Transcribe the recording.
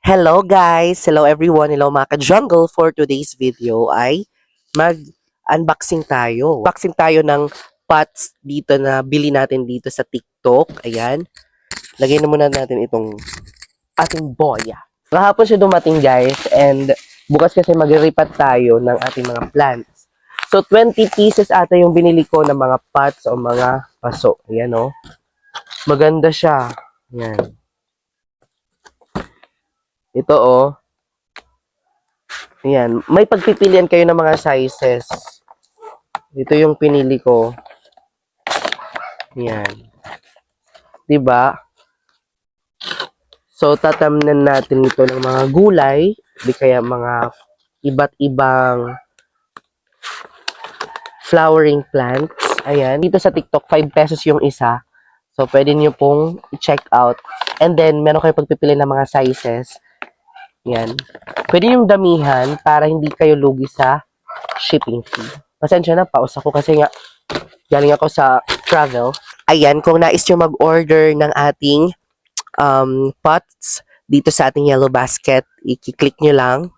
Hello guys! Hello everyone! Hello mga ka-jungle! For today's video ay mag-unboxing tayo. Unboxing tayo ng pots dito na bili natin dito sa TikTok. Ayan. Lagay na muna natin itong ating boya. Kahapon siya dumating guys and bukas kasi mag-repot tayo ng ating mga plants. So 20 pieces ata yung binili ko ng mga pots o mga paso. Ayan o. Maganda siya. Ayan. Ito oh. Ayan. May pagpipilian kayo ng mga sizes. Ito yung pinili ko. Ayan. Diba? So, tatamnan natin ito ng mga gulay. Di kaya mga iba't ibang flowering plants. Ayan. Dito sa TikTok, 5 pesos yung isa. So, pwede nyo pong check out. And then, meron kayo pagpipili ng mga sizes. Ayan. Pwede yung damihan para hindi kayo lugi sa shipping fee. Pasensya na, paus ako kasi nga galing ako sa travel. Ayan, kung nais nyo mag-order ng ating pots dito sa ating yellow basket, i-click nyo lang.